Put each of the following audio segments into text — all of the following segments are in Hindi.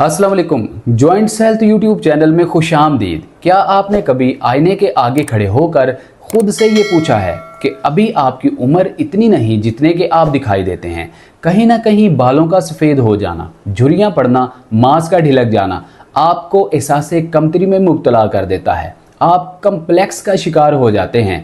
अस्सलाम वालेकुम। जॉइंट्स हेल्थ यूट्यूब चैनल में खुशामदीद। क्या आपने कभी आईने के आगे खड़े होकर खुद से ये पूछा है कि अभी आपकी उम्र इतनी नहीं जितने के आप दिखाई देते हैं? कहीं ना कहीं बालों का सफ़ेद हो जाना, झुर्रियाँ पड़ना, मांस का ढिलक जाना आपको एहसास कमतरी में मुब्तला कर देता है। आप कम्प्लेक्स का शिकार हो जाते हैं।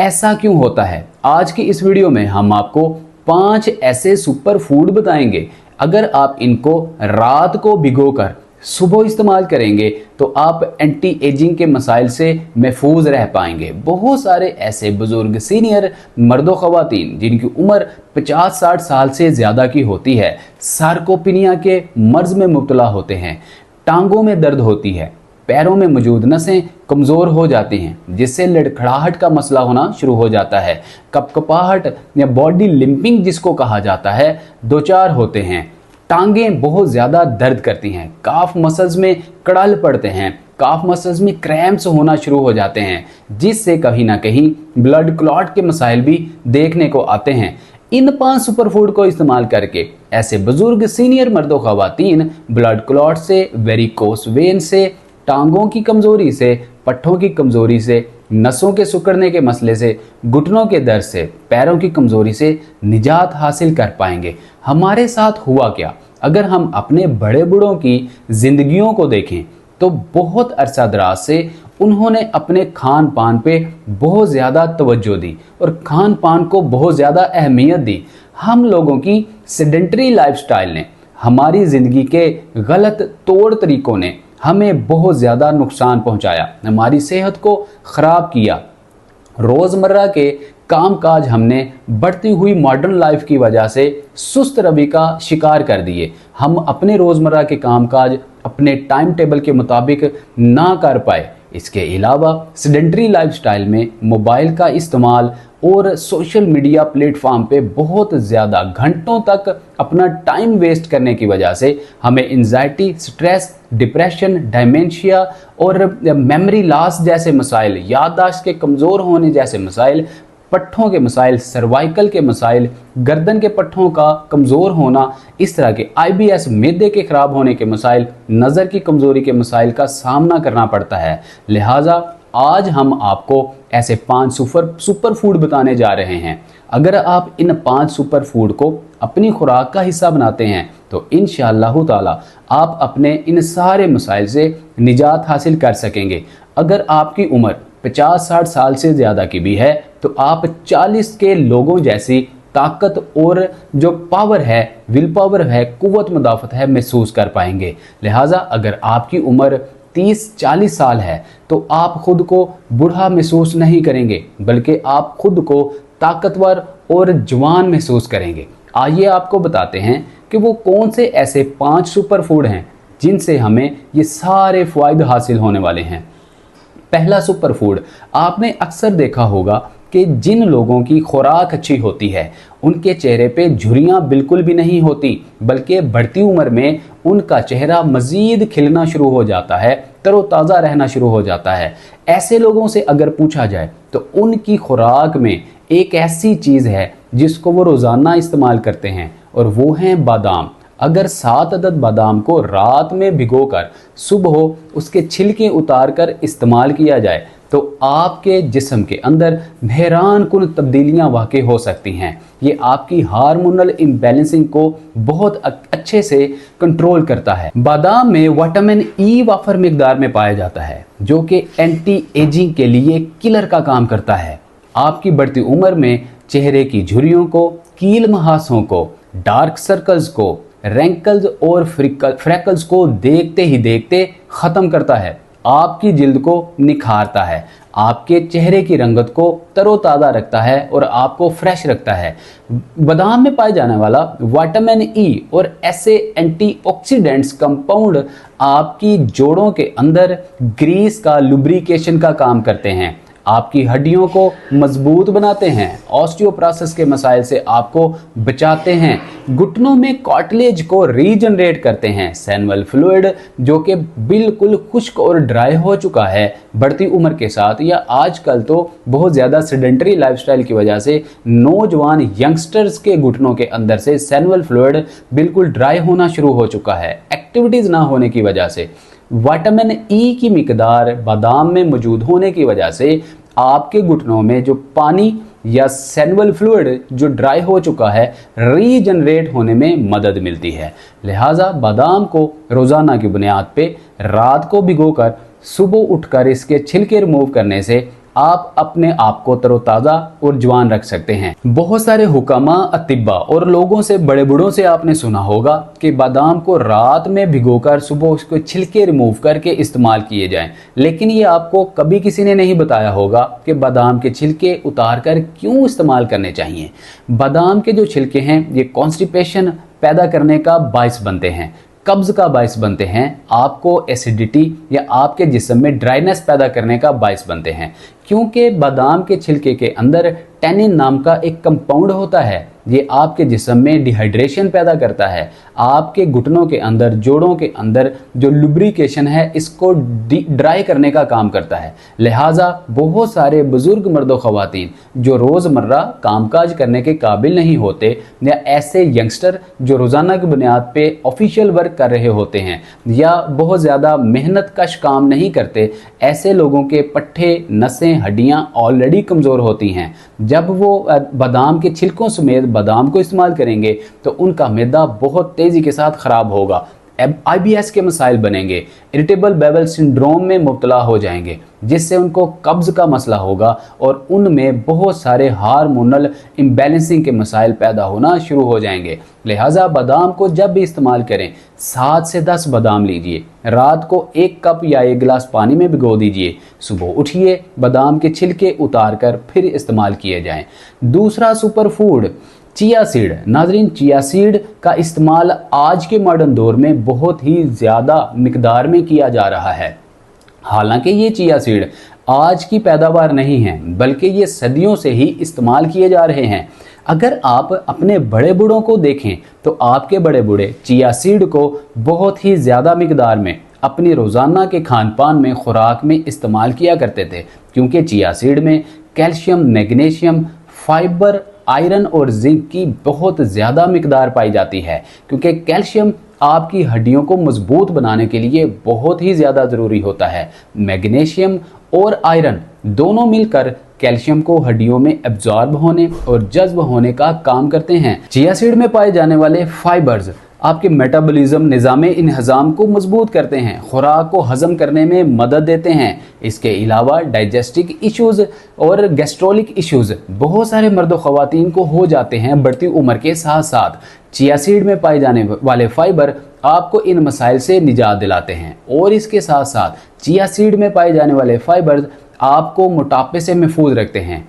ऐसा क्यों होता है? आज की इस वीडियो में हम आपको 5 ऐसे सुपर फूड बताएंगे, अगर आप इनको रात को भिगोकर सुबह इस्तेमाल करेंगे तो आप एंटी एजिंग के मसाइल से महफूज रह पाएंगे। बहुत सारे ऐसे बुजुर्ग सीनियर मर्दों ख़वातीन जिनकी उम्र 50-60 साल से ज़्यादा की होती है, सार्कोपिनिया के मर्ज में मुब्तला होते हैं, टांगों में दर्द होती है, पैरों में मौजूद नसें कमज़ोर हो जाती हैं, जिससे लड़खड़ाहट का मसला होना शुरू हो जाता है, कपकपाहट या बॉडी लिम्पिंग जिसको कहा जाता है, दो चार होते हैं, टांगें बहुत ज़्यादा दर्द करती हैं, काफ मसल्स में कड़ल पड़ते हैं, काफ मसल्स में क्रैम्प्स होना शुरू हो जाते हैं, जिससे कहीं ना कहीं ब्लड क्लॉट के मसाइल भी देखने को आते हैं। इन 5 सुपर फूड को इस्तेमाल करके ऐसे बुजुर्ग सीनियर मर्दों ख़वातीन ब्लड क्लॉट से, वेरिकोस वेन से, टांगों की कमज़ोरी से, पट्ठों की कमज़ोरी से, नसों के सिकुड़ने के मसले से, घुटनों के दर्द से, पैरों की कमज़ोरी से निजात हासिल कर पाएंगे। हमारे साथ हुआ क्या? अगर हम अपने बड़े बूढ़ों की ज़िंदगियों को देखें तो बहुत अरसा दराज से उन्होंने अपने खान पान पे बहुत ज़्यादा तवज्जो दी और खान पान को बहुत ज़्यादा अहमियत दी। हम लोगों की सेडेंटरी लाइफस्टाइल ने, हमारी ज़िंदगी के गलत तौर तरीक़ों ने हमें बहुत ज़्यादा नुकसान पहुंचाया, हमारी सेहत को ख़राब किया। रोज़मर्रा के कामकाज हमने बढ़ती हुई मॉडर्न लाइफ की वजह से सुस्त रवि का शिकार कर दिए। हम अपने रोज़मर्रा के कामकाज अपने टाइम टेबल के मुताबिक ना कर पाए। इसके अलावा सेडेंटरी लाइफस्टाइल में मोबाइल का इस्तेमाल और सोशल मीडिया प्लेटफॉर्म पे बहुत ज़्यादा घंटों तक अपना टाइम वेस्ट करने की वजह से हमें एंजाइटी, स्ट्रेस, डिप्रेशन, डायमेंशिया और मेमोरी लॉस जैसे मसाइल, याददाश्त के कमज़ोर होने जैसे मसाइल, पट्ठों के मसाइल, सर्वाइकल के मसाइल, गर्दन के पट्ठों का कमज़ोर होना, इस तरह के IBS, मैदे के ख़राब होने के मसाइल, नज़र की कमज़ोरी के मसाइल का सामना करना पड़ता है। लिहाजा आज हम आपको ऐसे 5 सुपर फूड बताने जा रहे हैं। अगर आप इन 5 सुपर फूड को अपनी खुराक का हिस्सा बनाते हैं तो इंशाअल्लाह ताला आप अपने इन सारे मसाइल से निजात हासिल कर सकेंगे। अगर आपकी उम्र 50-60 साल से ज़्यादा की भी है तो आप 40 के लोगों जैसी ताकत और जो पावर है, विल पावर है, कुव्वत मुदाफ़त है, महसूस कर पाएंगे। लिहाजा अगर आपकी उम्र 30-40 साल है तो आप खुद को बूढ़ा महसूस नहीं करेंगे, बल्कि आप खुद को ताकतवर और जवान महसूस करेंगे। आइए आपको बताते हैं कि वो कौन से ऐसे 5 सुपर फूड हैं जिनसे हमें ये सारे फ़ायदे हासिल होने वाले हैं। पहला सुपर फूड, आपने अक्सर देखा होगा कि जिन लोगों की खुराक अच्छी होती है उनके चेहरे पे झुर्रियाँ बिल्कुल भी नहीं होती, बल्कि बढ़ती उम्र में उनका चेहरा मज़ीद खिलना शुरू हो जाता है, तरोताज़ा रहना शुरू हो जाता है। ऐसे लोगों से अगर पूछा जाए तो उनकी खुराक में एक ऐसी चीज़ है जिसको वो रोज़ाना इस्तेमाल करते हैं और वो हैं बादाम। अगर 7 अदद बादाम को रात में भिगोकर सुबह उसके छिलके उतार कर इस्तेमाल किया जाए तो आपके जिस्म के अंदर हैरान कुन तब्दीलियां वाक़ई हो सकती हैं। ये आपकी हार्मोनल इम्बैलेंसिंग को बहुत अच्छे से कंट्रोल करता है। बादाम में विटामिन E वाफर मिकदार में पाया जाता है जो कि एंटी एजिंग के लिए किलर का काम करता है। आपकी बढ़ती उम्र में चेहरे की झुर्रियों को, कील महासों को, डार्क सर्कल्स को, रैंकल्स और फ्रैकल्स को देखते ही देखते ख़त्म करता है। आपकी जिल्द को निखारता है, आपके चेहरे की रंगत को तरोताज़ा रखता है और आपको फ्रेश रखता है। बादाम में पाए जाने वाला विटामिन E और ऐसे एंटीऑक्सीडेंट्स कंपाउंड आपकी जोड़ों के अंदर ग्रीस का, लुब्रिकेशन का काम करते हैं, आपकी हड्डियों को मजबूत बनाते हैं, ऑस्टियोप्रोसिस के मसाइल से आपको बचाते हैं, घुटनों में कार्टिलेज को रीजनरेट करते हैं, सैनुअल फ्लूइड जो कि बिल्कुल खुश्क और ड्राई हो चुका है बढ़ती उम्र के साथ, या आजकल तो बहुत ज़्यादा सेडेंटरी लाइफस्टाइल की वजह से नौजवान यंगस्टर्स के घुटनों के अंदर से सैनुअल फ्लूइड बिल्कुल ड्राई होना शुरू हो चुका है। एक्टिविटीज़ ना होने की वजह से, विटामिन ई की मिकदार बादाम में मौजूद होने की वजह से आपके घुटनों में जो पानी या सैनुअल फ्लूइड जो ड्राई हो चुका है रीजनरेट होने में मदद मिलती है। लिहाजा बादाम को रोज़ाना की बुनियाद पे रात को भिगोकर सुबह उठकर इसके छिलके रिमूव करने से आप अपने आप को तरोताज़ा और जवान रख सकते हैं। बहुत सारे हुकामा, अतिब्बा और लोगों से, बड़े बूढ़ों से आपने सुना होगा कि बादाम को रात में भिगोकर सुबह उसको छिलके रिमूव करके इस्तेमाल किए जाएं, लेकिन ये आपको कभी किसी ने नहीं बताया होगा कि बादाम के छिलके उतार कर क्यों इस्तेमाल करने चाहिए। बादाम के जो छिलके हैं ये कॉन्स्टिपेशन पैदा करने का बायस बनते हैं, कब्ज का बायस बनते हैं, आपको एसिडिटी या आपके जिस्म में ड्राइनेस पैदा करने का बायस बनते हैं, क्योंकि बादाम के छिलके के अंदर टैनिन नाम का एक कंपाउंड होता है। ये आपके जिस्म में डिहाइड्रेशन पैदा करता है, आपके घुटनों के अंदर, जोड़ों के अंदर जो लुब्रिकेशन है इसको ड्राई करने का काम करता है। लिहाजा बहुत सारे बुजुर्ग मर्द व ख़वातीन जो रोज़मर्रा कामकाज करने के काबिल नहीं होते, या ऐसे यंगस्टर जो रोज़ाना की बुनियाद पे ऑफिशियल वर्क कर रहे होते हैं या बहुत ज़्यादा मेहनत कश काम नहीं करते, ऐसे लोगों के पट्ठे, नसें, हड्डियाँ ऑलरेडी कमज़ोर होती हैं। जब वो बादाम के छिलकों समेत बादाम को इस्तेमाल करेंगे तो उनका मैदा बहुत तेज़ी के साथ ख़राब होगा, IBS के मसाइल बनेंगे, इरिटेबल बाउल सिंड्रोम में मुब्तला हो जाएंगे, जिससे उनको कब्ज़ का मसला होगा और उनमें बहुत सारे हार्मोनल इम्बैलेंसिंग के मसाइल पैदा होना शुरू हो जाएंगे। लिहाजा बादाम को जब भी इस्तेमाल करें 7 से 10 बादाम लीजिए, रात को 1 कप या 1 गिलास पानी में भिगो दीजिए, सुबह उठिए, बादाम के छिलके उतार कर फिर इस्तेमाल किए जाएँ। दूसरा सुपर फूड चिया सीड। नाजरीन, चिया सीड का इस्तेमाल आज के मॉडर्न दौर में बहुत ही ज़्यादा मिकदार में किया जा रहा है। हालांकि ये चिया सीड आज की पैदावार नहीं है, बल्कि ये सदियों से ही इस्तेमाल किए जा रहे हैं। अगर आप अपने बड़े बूढ़ों को देखें तो आपके बड़े बूढ़े चिया सीड को बहुत ही ज़्यादा मिकदार में अपनी रोज़ाना के खान पान में, खुराक में इस्तेमाल किया करते थे, क्योंकि चिया सीड में कैल्शियम, मैग्नीशियम, फाइबर, आयरन और जिंक की बहुत ज़्यादा मिकदार पाई जाती है। क्योंकि कैल्शियम आपकी हड्डियों को मजबूत बनाने के लिए बहुत ही ज़्यादा ज़रूरी होता है। मैग्नीशियम और आयरन दोनों मिलकर कैल्शियम को हड्डियों में एब्जॉर्ब होने और जज्ब होने का काम करते हैं। चिया सीड में पाए जाने वाले फाइबर्स आपके मेटाबॉलिज्म, निज़ामे इंहज़ाम को मजबूत करते हैं, खुराक को हज़म करने में मदद देते हैं। इसके अलावा डाइजेस्टिव इश्यूज़ और गैस्ट्रोलिक इश्यूज़ बहुत सारे मर्द व ख़वातीन को हो जाते हैं बढ़ती उम्र के साथ साथ। चिया सीड में पाए जाने वाले फाइबर आपको इन मसाइल से निजात दिलाते हैं, और इसके साथ साथ चिया सीड में पाए जाने वाले फाइबर्स आपको मोटापे से महफूज रखते हैं,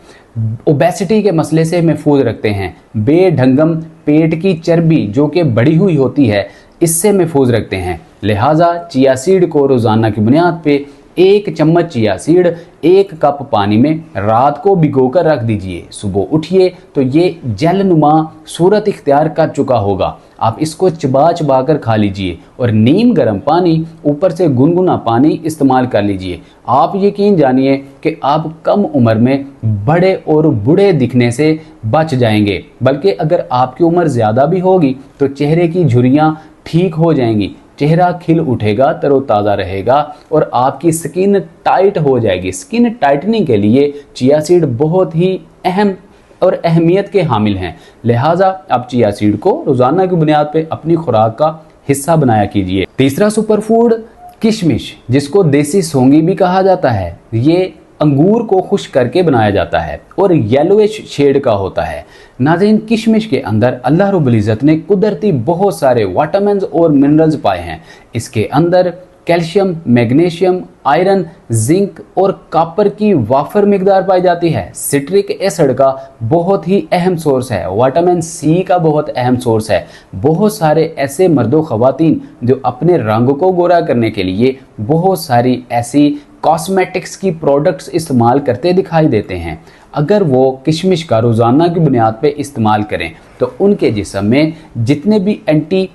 ओबेसिटी के मसले से महफूज रखते हैं, बेढंगम पेट की चर्बी जो कि बढ़ी हुई होती है इससे महफूज रखते हैं। लिहाजा चिया सीड को रोज़ाना की बुनियाद पे 1 चम्मच चिया सीड 1 कप पानी में रात को भिगोकर रख दीजिए, सुबह उठिए तो ये जेल नुमा सूरत इख्तियार कर चुका होगा। आप इसको चबा चबा कर खा लीजिए और नीम गर्म पानी, ऊपर से गुनगुना पानी इस्तेमाल कर लीजिए। आप यकीन जानिए कि आप कम उम्र में बड़े और बूढ़े दिखने से बच जाएंगे, बल्कि अगर आपकी उम्र ज़्यादा भी होगी तो चेहरे की झुर्रियाँ ठीक हो जाएंगी, चेहरा खिल उठेगा, तरोताज़ा रहेगा और आपकी स्किन टाइट हो जाएगी। स्किन टाइटनिंग के लिए चिया सीड बहुत ही अहम और अहमियत के हामिल हैं। लिहाजा आप चिया सीड को रोज़ाना की बुनियाद पे अपनी खुराक का हिस्सा बनाया कीजिए। तीसरा सुपर फूड किशमिश, जिसको देसी सौंगी भी कहा जाता है। ये अंगूर को खुश्क करके बनाया जाता है और येलोइश शेड का होता है। नाज़रीन, किशमिश के अंदर अल्लाह रब्बुल इज़्ज़त ने कुदरती बहुत सारे विटामिन्स और मिनरल्स पाए हैं। इसके अंदर कैल्शियम, मैग्नीशियम, आयरन, जिंक और कॉपर की वाफर मिकदार पाई जाती है। सिट्रिक एसिड का बहुत ही अहम सोर्स है, विटामिन सी का बहुत अहम सोर्स है। बहुत सारे ऐसे मर्दों ख़वातीन जो अपने रंग को गोरा करने के लिए बहुत सारी ऐसी कॉस्मेटिक्स की प्रोडक्ट्स इस्तेमाल करते दिखाई देते हैं, अगर वो किशमिश का रोज़ाना की बुनियाद पे इस्तेमाल करें तो उनके जिस्म में जितने भी एंटी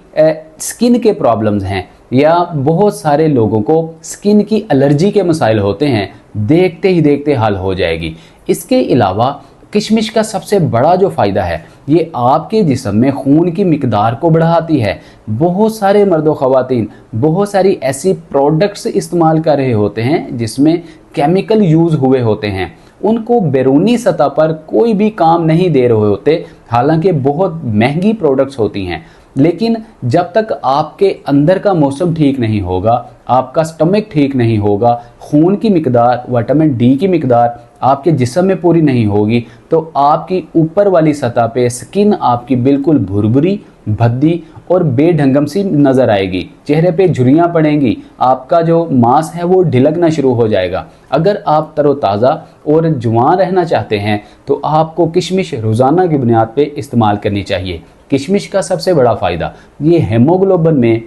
स्किन के प्रॉब्लम्स हैं या बहुत सारे लोगों को स्किन की एलर्जी के मसाइल होते हैं, देखते ही देखते हल हो जाएगी। इसके अलावा किशमिश का सबसे बड़ा जो फ़ायदा है, ये आपके जिस्म में खून की मिकदार को बढ़ाती है। बहुत सारे मर्द व ख़वातीन बहुत सारी ऐसी प्रोडक्ट्स इस्तेमाल कर रहे होते हैं जिसमें केमिकल यूज़ हुए होते हैं, उनको बैरूनी सतह पर कोई भी काम नहीं दे रहे होते, हालांकि बहुत महंगी प्रोडक्ट्स होती हैं। लेकिन जब तक आपके अंदर का मौसम ठीक नहीं होगा, आपका स्टमक ठीक नहीं होगा, खून की मिकदार, विटामिन डी की मिकदार आपके जिस्म में पूरी नहीं होगी, तो आपकी ऊपर वाली सतह पे स्किन आपकी बिल्कुल भुरभुरी, भद्दी और बेढंगम सी नज़र आएगी। चेहरे पे झुर्रियाँ पड़ेंगी, आपका जो मांस है वो ढिलकना शुरू हो जाएगा। अगर आप तरोताज़ा और जवान रहना चाहते हैं तो आपको किशमिश रोज़ाना की बुनियाद पे इस्तेमाल करनी चाहिए। किशमिश का सबसे बड़ा फ़ायदा, ये हेमोग्लोबिन में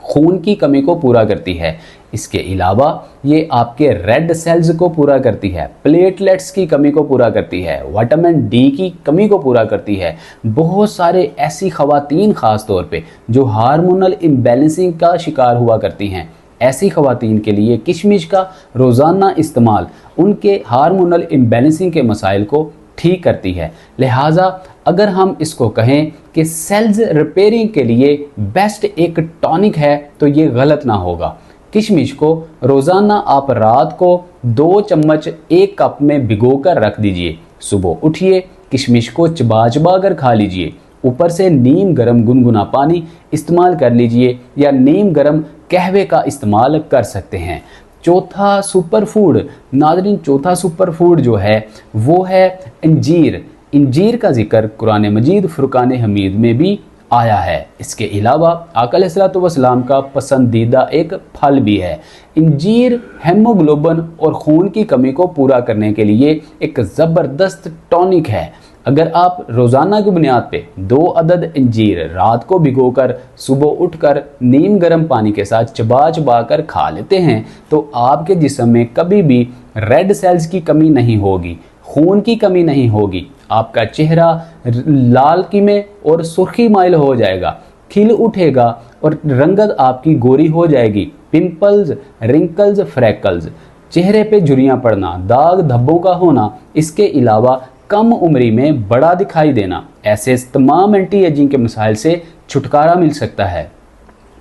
खून की कमी को पूरा करती है। इसके अलावा ये आपके रेड सेल्स को पूरा करती है, प्लेटलेट्स की कमी को पूरा करती है, विटामिन डी की कमी को पूरा करती है। बहुत सारे ऐसी ख़वातीन ख़ास तौर पे जो हार्मोनल इम्बैलेंसिंग का शिकार हुआ करती हैं, ऐसी ख़वातीन के लिए किशमिश का रोज़ाना इस्तेमाल उनके हार्मोनल इम्बैलेंसिंग के मसाइल को ठीक करती है। लिहाजा अगर हम इसको कहें कि सेल्स रिपेयरिंग के लिए बेस्ट एक टॉनिक है तो ये गलत ना होगा। किशमिश को रोज़ाना आप रात को 2 चम्मच 1 कप में भिगो कर रख दीजिए। सुबह उठिए, किशमिश को चबा चबा कर खा लीजिए। ऊपर से नीम गर्म गुनगुना पानी इस्तेमाल कर लीजिए या नीम गर्म कहवे का इस्तेमाल कर सकते हैं। चौथा सुपर फूड नाज़रीन, चौथा सुपर फूड जो है वो है अंजीर। इंजीर का जिक्र कुरान मजीद फुरकान हमीद में भी आया है। इसके अलावा आका अलैहिस्सलातु वस्सलाम का पसंदीदा एक फल भी है। इंजीर हेमोग्लोबिन और खून की कमी को पूरा करने के लिए एक ज़बरदस्त टॉनिक है। अगर आप रोज़ाना की बुनियाद पे 2 अदद अंजीर रात को भिगोकर सुबह उठकर नीम गर्म पानी के साथ चबा चबा कर खा लेते हैं तो आपके जिस्म में कभी भी रेड सेल्स की कमी नहीं होगी, खून की कमी नहीं होगी। आपका चेहरा लाल में और सुर्खी माइल हो जाएगा, खिल उठेगा और रंगत आपकी गोरी हो जाएगी। पिंपल्स, रिंकल्स, फ्रैकल्स, चेहरे पे झुर्रियाँ पड़ना, दाग धब्बों का होना, इसके अलावा कम उम्री में बड़ा दिखाई देना, ऐसे तमाम एंटी एजिंग के मसाइल से छुटकारा मिल सकता है।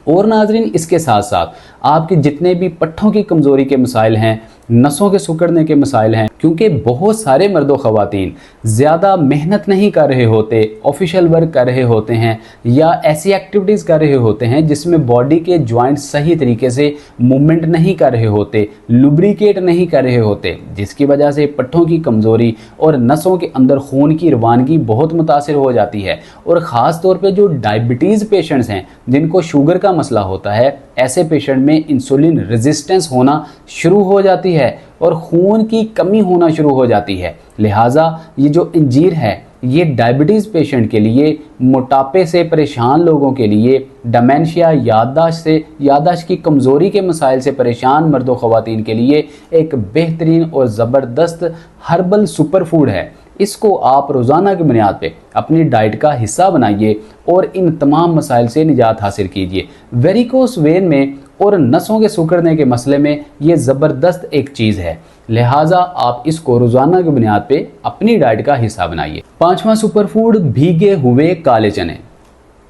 और नाजरीन, इसके साथ साथ आपके जितने भी पट्ठों की कमज़ोरी के मसाइल हैं, नसों के सिकुड़ने के मसाइल हैं, क्योंकि बहुत सारे मर्द व ख़वातीन ज़्यादा मेहनत नहीं कर रहे होते, ऑफिशियल वर्क कर रहे होते हैं या ऐसी एक्टिविटीज़ कर रहे होते हैं जिसमें बॉडी के जॉइंट्स सही तरीके से मूवमेंट नहीं कर रहे होते, लुब्रिकेट नहीं कर रहे होते, जिसकी वजह से पट्ठों की कमज़ोरी और नसों के अंदर खून की रवानगी बहुत मुतासिर हो जाती है। और ख़ास तौर पर जो डायबिटीज़ पेशेंट्स हैं, जिनको शुगर का मसला होता है, ऐसे पेशेंट में इंसुलिन रेजिस्टेंस होना शुरू हो जाती है और खून की कमी होना शुरू हो जाती है। लिहाजा ये जो अंजीर है, ये डायबिटीज़ पेशेंट के लिए, मोटापे से परेशान लोगों के लिए, डिमेंशिया, याददाश्त की कमज़ोरी के मसाइल से परेशान मर्दों ख़वातीन के लिए एक बेहतरीन और ज़बरदस्त हर्बल सुपर फूड है। इसको आप रोज़ाना की बुनियाद पे अपनी डाइट का हिस्सा बनाइए और इन तमाम मसाइल से निजात हासिल कीजिए। वेरिकोस वेन में और नसों के सिकुड़ने के मसले में ये ज़बरदस्त एक चीज़ है। लिहाजा आप इसको रोज़ाना की बुनियाद पे अपनी डाइट का हिस्सा बनाइए। 5वां सुपर फूड, भीगे हुए काले चने।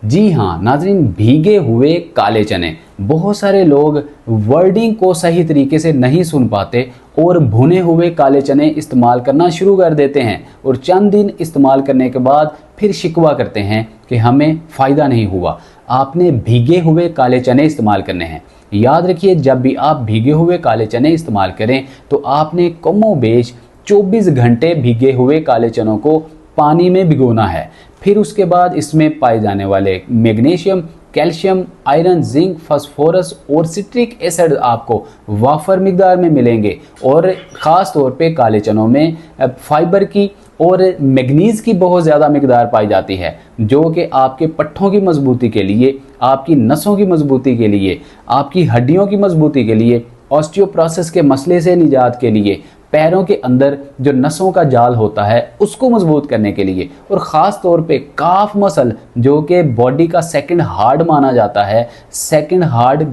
जी हाँ नाज़रीन, भीगे हुए काले चने। बहुत सारे लोग वर्डिंग को सही तरीके से नहीं सुन पाते और भुने हुए काले चने इस्तेमाल करना शुरू कर देते हैं और चंद दिन इस्तेमाल करने के बाद फिर शिकवा करते हैं कि हमें फ़ायदा नहीं हुआ। आपने भीगे हुए काले चने इस्तेमाल करने हैं। याद रखिए, जब भी आप भीगे हुए काले चने इस्तेमाल करें तो आपने कमोबेश 24 घंटे भीगे हुए काले चनों को पानी में भिगोना है। फिर उसके बाद इसमें पाए जाने वाले magnesium, calcium, iron, zinc, phosphorus और सिट्रिक एसिड आपको वाफर मिकदार में मिलेंगे। और ख़ास तौर पे काले चनों में फाइबर की और मैग्नीज़ की बहुत ज़्यादा मिकदार पाई जाती है, जो कि आपके पट्ठों की मजबूती के लिए, आपकी नसों की मजबूती के लिए, आपकी हड्डियों की मजबूती के लिए, ऑस्टियोप्रोसिस के मसले से निजात के लिए, पैरों के अंदर जो नसों का जाल होता है उसको मजबूत करने के लिए, और ख़ास तौर पे काफ मसल जो कि बॉडी का सेकंड हार्ट माना जाता है, सेकंड हार्ट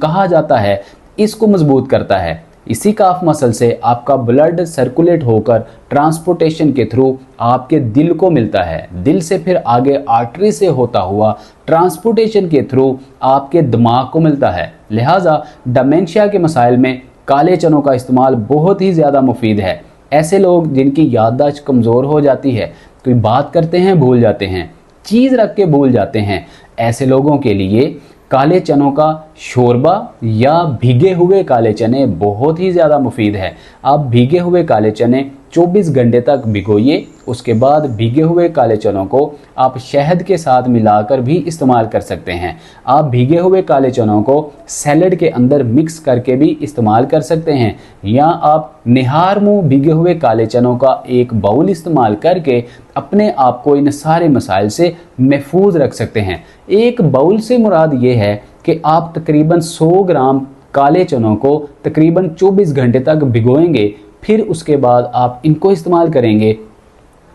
कहा जाता है, इसको मजबूत करता है। इसी काफ मसल से आपका ब्लड सर्कुलेट होकर ट्रांसपोर्टेशन के थ्रू आपके दिल को मिलता है, दिल से फिर आगे आर्टरी से होता हुआ ट्रांसपोर्टेशन के थ्रू आपके दिमाग को मिलता है। लिहाजा डिमेंशिया के मसाइल में काले चनों का इस्तेमाल बहुत ही ज़्यादा मुफीद है। ऐसे लोग जिनकी याददाश्त कमज़ोर हो जाती है, कोई बात करते हैं भूल जाते हैं, चीज़ रख के भूल जाते हैं, ऐसे लोगों के लिए काले चनों का शोरबा या भीगे हुए काले चने बहुत ही ज़्यादा मुफीद है। आप भीगे हुए काले चने 24 घंटे तक भिगोइए, उसके बाद भीगे हुए काले चनों को आप शहद के साथ मिलाकर भी इस्तेमाल कर सकते हैं। आप भीगे हुए काले चनों को सैलड के अंदर मिक्स करके भी इस्तेमाल कर सकते हैं, या आप निहार मुँह भीगे हुए काले चनों का एक बाउल इस्तेमाल करके अपने आप को इन सारे मसाइल से महफूज रख सकते हैं। एक बाउल से मुराद ये है कि आप तकरीबन 100 ग्राम काले चनों को तकरीबन 24 घंटे तक भिगोएंगे, फिर उसके बाद आप इनको इस्तेमाल करेंगे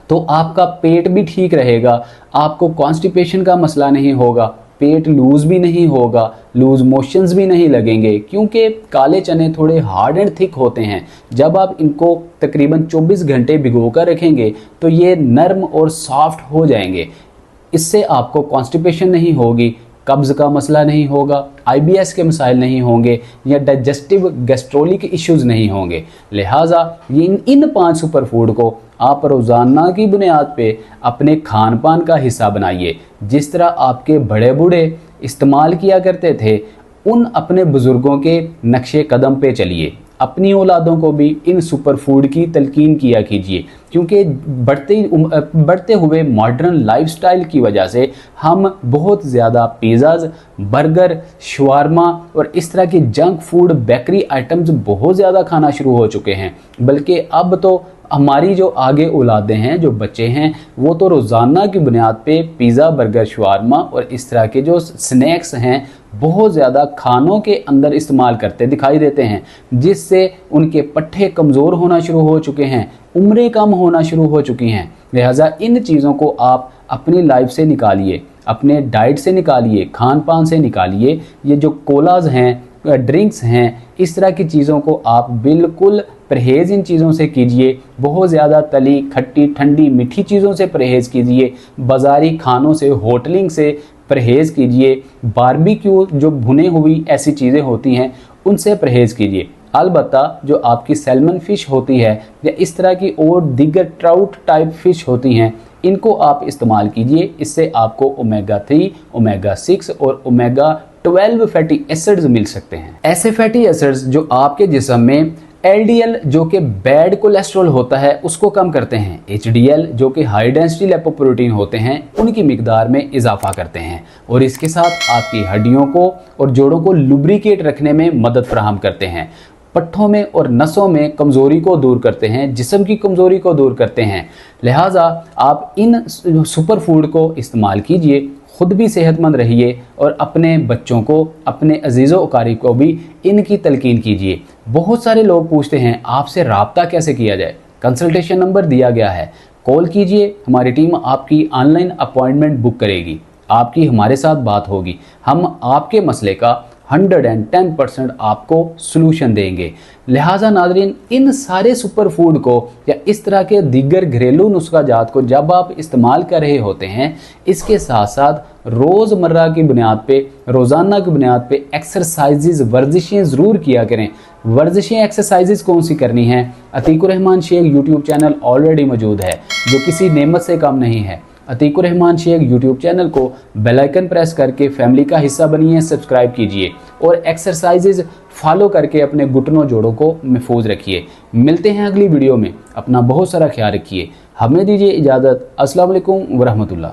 तो आपका पेट भी ठीक रहेगा, आपको कॉन्स्टिपेशन का मसला नहीं होगा, पेट लूज़ भी नहीं होगा, लूज़ मोशंस भी नहीं लगेंगे, क्योंकि काले चने थोड़े हार्ड एंड थिक होते हैं। जब आप इनको तकरीबन 24 घंटे भिगो कर रखेंगे तो ये नरम और सॉफ्ट हो जाएंगे। इससे आपको कॉन्स्टिपेशन नहीं होगी, कब्ज़ का मसला नहीं होगा, IBS के मसाइल नहीं होंगे, या डाइजेस्टिव गैस्ट्रोलिक इश्यूज़ नहीं होंगे। लिहाजा इन 5 सुपर फूड को आप रोज़ाना की बुनियाद पे अपने खान पान का हिस्सा बनाइए। जिस तरह आपके बड़े बूढ़े इस्तेमाल किया करते थे, उन अपने बुज़ुर्गों के नक्शे कदम पे चलिए। अपनी औलादों को भी इन सुपर फूड की तलकीन किया कीजिए, क्योंकि बढ़ते हुए मॉडर्न लाइफस्टाइल की वजह से हम बहुत ज़्यादा पिज़्ज़ाज़, बर्गर, शवारमा और इस तरह की जंक फूड बेकरी आइटम्स बहुत ज़्यादा खाना शुरू हो चुके हैं। बल्कि अब तो हमारी जो आगे औलादें हैं, जो बच्चे हैं, वो तो रोज़ाना की बुनियाद पे पिज़्ज़ा, बर्गर, शवारमा और इस तरह के जो स्नैक्स हैं बहुत ज़्यादा खानों के अंदर इस्तेमाल करते दिखाई देते हैं, जिससे उनके पट्टे कमज़ोर होना शुरू हो चुके हैं, उम्रें कम होना शुरू हो चुकी हैं। लिहाजा इन चीज़ों को आप अपनी लाइफ से निकालिए, अपने डाइट से निकालिए, खान पान से निकालिए। ये जो कोलाज हैं, ड्रिंक्स हैं, इस तरह की चीज़ों को आप बिल्कुल परहेज़ इन चीज़ों से कीजिए। बहुत ज़्यादा तली, खट्टी, ठंडी, मीठी चीज़ों से परहेज़ कीजिए। बाज़ारी खानों से, होटलिंग से परहेज़ कीजिए। बारबेक्यू जो भुने हुई ऐसी चीज़ें होती हैं, उनसे परहेज़ कीजिए। अलबत्ता जो आपकी सैल्मन फ़िश होती है या इस तरह की और दीगर ट्राउट टाइप फ़िश होती हैं, इनको आप इस्तेमाल कीजिए। इससे आपको ओमेगा 3, ओमेगा 6 और ओमेगा 12 फैटी एसिड्स मिल सकते हैं। ऐसे फैटी एसिड्स जो आपके जिस्म में LDL जो कि बैड कोलेस्ट्रॉल होता है उसको कम करते हैं, HDL जो कि हाई डेंसिटी लिपोप्रोटीन होते हैं उनकी मिकदार में इजाफा करते हैं, और इसके साथ आपकी हड्डियों को और जोड़ों को लुब्रिकेट रखने में मदद फराहम करते हैं, पट्ठों में और नसों में कमज़ोरी को दूर करते हैं, जिस्म की कमज़ोरी को दूर करते हैं। लिहाजा आप इन सुपर फूड को इस्तेमाल कीजिए, ख़ुद भी सेहतमंद रहिए और अपने बच्चों को, अपने अजीज़ व अकारीब को भी इनकी तलकीन कीजिए। बहुत सारे लोग पूछते हैं आपसे रब्ता कैसे किया जाए। कंसल्टेशन नंबर दिया गया है, कॉल कीजिए, हमारी टीम आपकी ऑनलाइन अपॉइंटमेंट बुक करेगी, आपकी हमारे साथ बात होगी, हम आपके मसले का 110% आपको सलूशन देंगे। लिहाजा नाज़रीन, इन सारे सुपर फूड को या इस तरह के दीगर घरेलू नुस्खा जात को जब आप इस्तेमाल कर रहे होते हैं, इसके साथ साथ रोज़मर्रा की बुनियाद पे, रोज़ाना की बुनियाद पे एक्सरसाइजेज, वर्जिशें ज़रूर किया करें। वर्जिशें, एक्सरसाइजेज कौन सी करनी है? Atikur Rahman Sheikh YouTube channel already मौजूद है जो किसी नेमत से कम नहीं है। अतीकुर रहमान शेख यूट्यूब चैनल को बेल आइकन प्रेस करके फैमिली का हिस्सा बनिए, सब्सक्राइब कीजिए और एक्सरसाइजेज फॉलो करके अपने घुटनों जोड़ों को महफूज रखिए। मिलते हैं अगली वीडियो में, अपना बहुत सारा ख्याल रखिए। हमें दीजिए इजाज़त। अस्सलाम वालेकुम व रहमतुल्लाह।